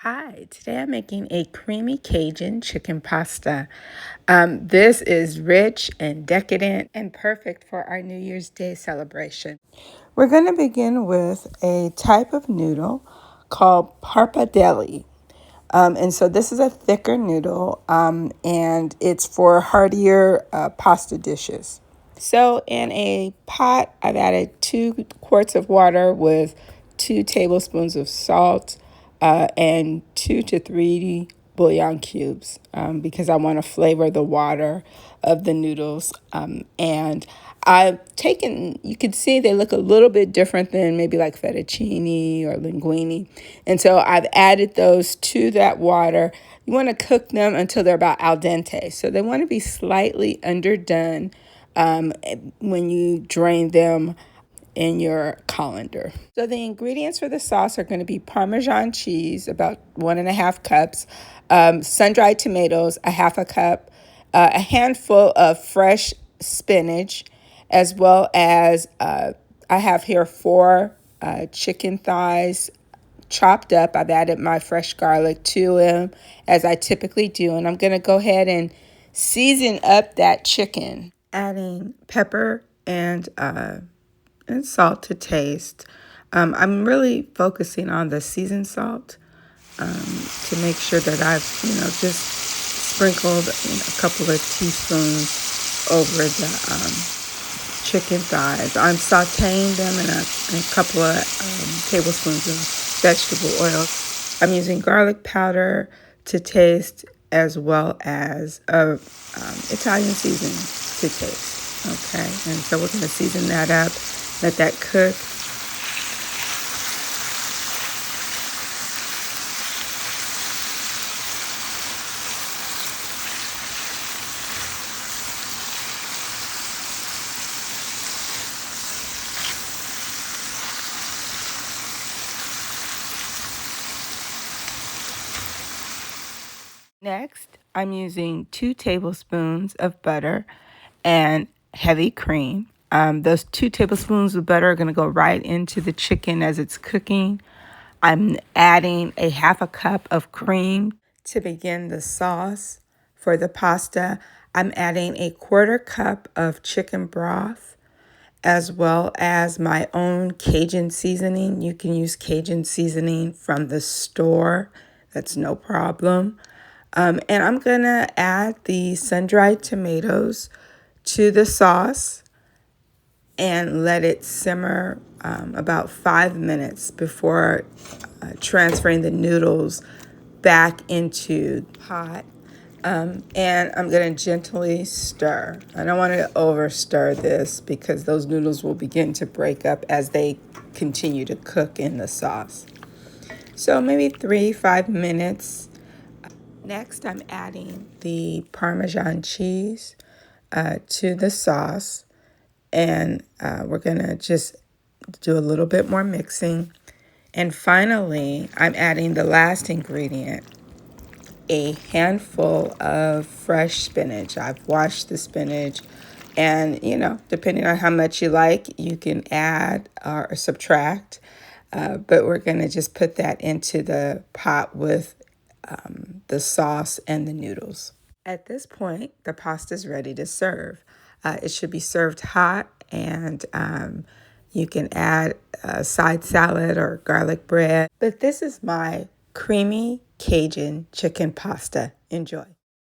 Hi, today I'm making a creamy Cajun chicken pasta. This is rich and decadent and perfect for our New Year's Day celebration. We're going to begin with a type of noodle called pappardelle. And so this is a thicker noodle, and it's for heartier pasta dishes. So in a pot, I've added 2 quarts of water with 2 tablespoons of salt and 2 to 3 bouillon cubes because I want to flavor the water of the noodles. And I've taken, you can see they look a little bit different than maybe like fettuccine or linguine. And so I've added those to that water. You want to cook them until they're about al dente. So they want to be slightly underdone when you drain them in your colander. So the ingredients for the sauce are going to be Parmesan cheese, about 1.5 cups, sun-dried tomatoes, a half a cup, a handful of fresh spinach, as well as I have here 4 chicken thighs chopped up. I've added my fresh garlic to them as I typically do. And I'm going to go ahead and season up that chicken, adding pepper and salt to taste. I'm really focusing on the seasoned salt to make sure that I've, just sprinkled a couple of teaspoons over the chicken thighs. I'm sauteing them in a couple of tablespoons of vegetable oil. I'm using garlic powder to taste as well as Italian seasoning to taste. Okay, and so we're going to season that up, let that cook. Next, I'm using 2 tablespoons of butter and heavy cream. Those 2 tablespoons of butter are going to go right into the chicken as it's cooking. I'm adding a half a cup of cream to begin the sauce for the pasta. I'm adding a 1/4 cup of chicken broth as well as my own Cajun seasoning. You can use Cajun seasoning from the store. That's no problem. And I'm going to add the sun-dried tomatoes to the sauce and let it simmer about 5 minutes before transferring the noodles back into the pot. And I'm going to gently stir. I don't want to over stir this because those noodles will begin to break up as they continue to cook in the sauce. So maybe 3-5 minutes. Next, I'm adding the Parmesan cheese to the sauce, and we're going to just do a little bit more mixing. And finally, I'm adding the last ingredient, a handful of fresh spinach. I've washed the spinach, and depending on how much you like, you can add or subtract. But we're going to just put that into the pot with the sauce and the noodles. At this point, the pasta is ready to serve. It should be served hot, and you can add a side salad or garlic bread. But this is my creamy Cajun chicken pasta. Enjoy.